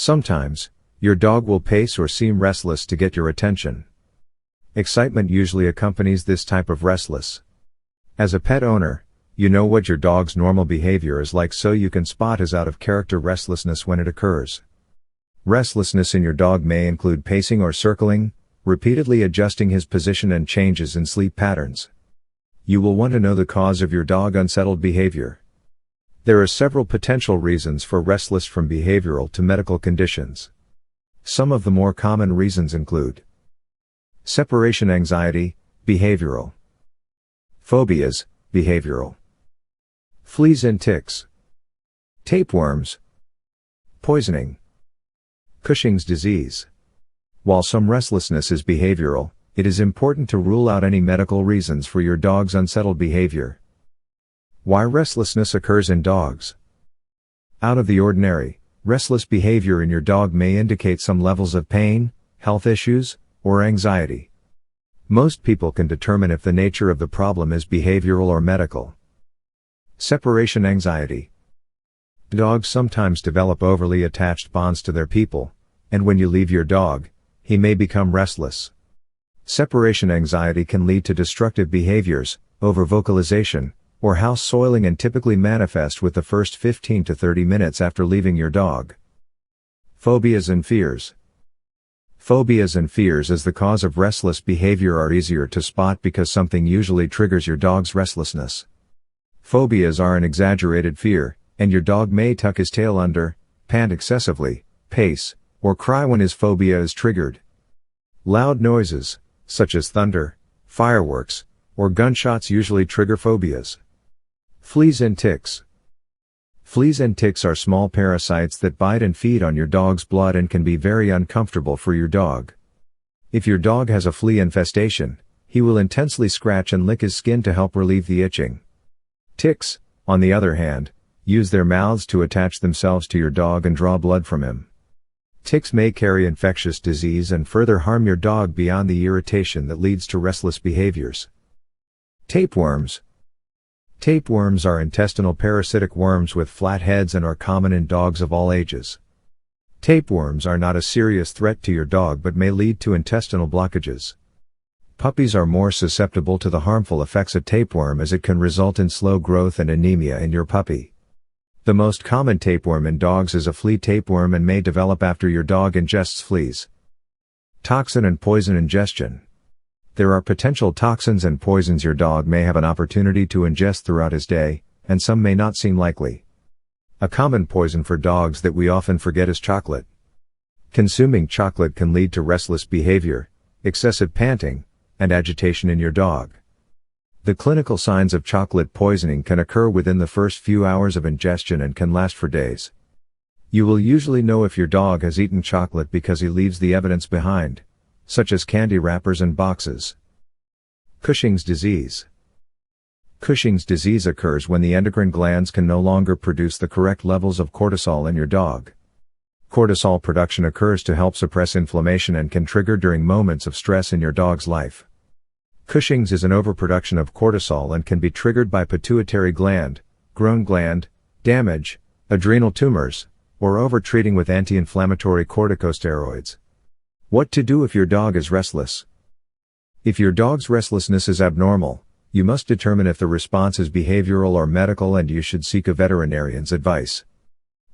Sometimes, your dog will pace or seem restless to get your attention. Excitement usually accompanies this type of restless. As a pet owner, you know what your dog's normal behavior is like, so you can spot his out-of-character restlessness when it occurs. Restlessness in your dog may include pacing or circling, repeatedly adjusting his position, and changes in sleep patterns. You will want to know the cause of your dog's unsettled behavior. There are several potential reasons for restless, from behavioral to medical conditions. Some of the more common reasons include separation anxiety, behavioral; phobias, behavioral; fleas and ticks; tapeworms; poisoning; Cushing's disease. While some restlessness is behavioral, it is important to rule out any medical reasons for your dog's unsettled behavior. Why restlessness occurs in dogs. Out of the ordinary, restless behavior in your dog may indicate some levels of pain, health issues, or anxiety. Most people can determine if the nature of the problem is behavioral or medical. Separation anxiety. Dogs sometimes develop overly attached bonds to their people, and when you leave your dog, he may become restless. Separation anxiety can lead to destructive behaviors, over-vocalization, or house soiling, and typically manifest with the first 15 to 30 minutes after leaving your dog. Phobias and fears. Phobias and fears as the cause of restless behavior are easier to spot because something usually triggers your dog's restlessness. Phobias are an exaggerated fear, and your dog may tuck his tail under, pant excessively, pace, or cry when his phobia is triggered. Loud noises, such as thunder, fireworks, or gunshots, usually trigger phobias. Fleas and ticks. Fleas and ticks are small parasites that bite and feed on your dog's blood and can be very uncomfortable for your dog. If your dog has a flea infestation, he will intensely scratch and lick his skin to help relieve the itching. Ticks, on the other hand, use their mouths to attach themselves to your dog and draw blood from him. Ticks may carry infectious disease and further harm your dog beyond the irritation that leads to restless behaviors. Tapeworms. Tapeworms are intestinal parasitic worms with flat heads and are common in dogs of all ages. Tapeworms are not a serious threat to your dog but may lead to intestinal blockages. Puppies are more susceptible to the harmful effects of tapeworm, as it can result in slow growth and anemia in your puppy. The most common tapeworm in dogs is a flea tapeworm and may develop after your dog ingests fleas. Toxin and poison ingestion. There are potential toxins and poisons your dog may have an opportunity to ingest throughout his day, and some may not seem likely. A common poison for dogs that we often forget is chocolate. Consuming chocolate can lead to restless behavior, excessive panting, and agitation in your dog. The clinical signs of chocolate poisoning can occur within the first few hours of ingestion and can last for days. You will usually know if your dog has eaten chocolate because he leaves the evidence behind, such as candy wrappers and boxes. Cushing's disease. Cushing's disease occurs when the endocrine glands can no longer produce the correct levels of cortisol in your dog. Cortisol production occurs to help suppress inflammation and can trigger during moments of stress in your dog's life. Cushing's is an overproduction of cortisol and can be triggered by pituitary gland, groin gland, damage, adrenal tumors, or overtreating with anti-inflammatory corticosteroids. What to do if your dog is restless? If your dog's restlessness is abnormal, you must determine if the response is behavioral or medical, and you should seek a veterinarian's advice.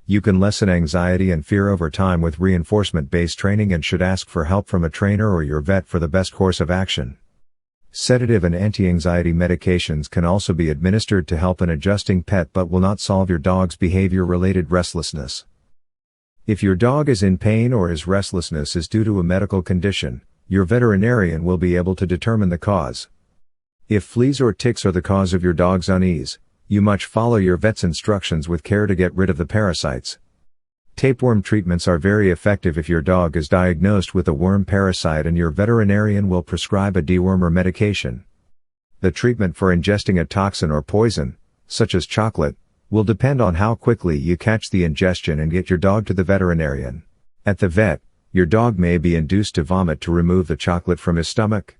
You can lessen anxiety and fear over time with reinforcement-based training and should ask for help from a trainer or your vet for the best course of action. Sedative and anti-anxiety medications can also be administered to help an adjusting pet but will not solve your dog's behavior-related restlessness. If your dog is in pain or his restlessness is due to a medical condition, your veterinarian will be able to determine the cause. If fleas or ticks are the cause of your dog's unease, you must follow your vet's instructions with care to get rid of the parasites. Tapeworm treatments are very effective if your dog is diagnosed with a worm parasite, and your veterinarian will prescribe a dewormer medication. The treatment for ingesting a toxin or poison, such as chocolate, will depend on how quickly you catch the ingestion and get your dog to the veterinarian. At the vet, your dog may be induced to vomit to remove the chocolate from his stomach.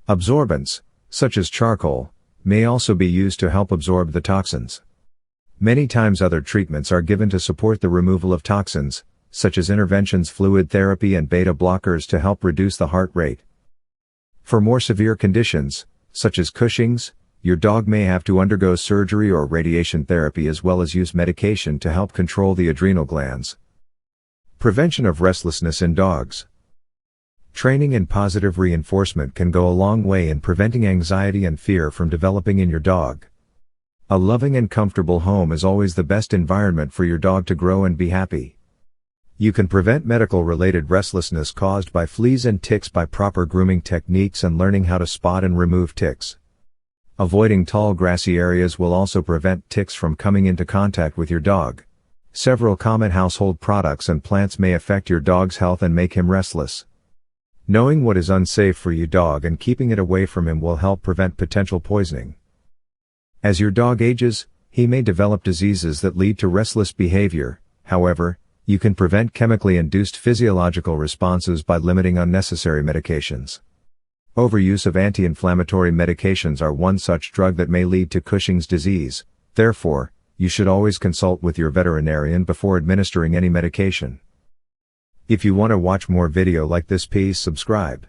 Absorbents, such as charcoal, may also be used to help absorb the toxins. Many times other treatments are given to support the removal of toxins, such as interventions, fluid therapy and beta blockers to help reduce the heart rate. For more severe conditions, such as Cushing's, your dog may have to undergo surgery or radiation therapy as well as use medication to help control the adrenal glands. Prevention of restlessness in dogs. Training and positive reinforcement can go a long way in preventing anxiety and fear from developing in your dog. A loving and comfortable home is always the best environment for your dog to grow and be happy. You can prevent medical-related restlessness caused by fleas and ticks by proper grooming techniques and learning how to spot and remove ticks. Avoiding tall grassy areas will also prevent ticks from coming into contact with your dog. Several common household products and plants may affect your dog's health and make him restless. Knowing what is unsafe for your dog and keeping it away from him will help prevent potential poisoning. As your dog ages, he may develop diseases that lead to restless behavior. However, you can prevent chemically induced physiological responses by limiting unnecessary medications. Overuse of anti-inflammatory medications are one such drug that may lead to Cushing's disease. Therefore, you should always consult with your veterinarian before administering any medication. If you want to watch more video like this, please subscribe.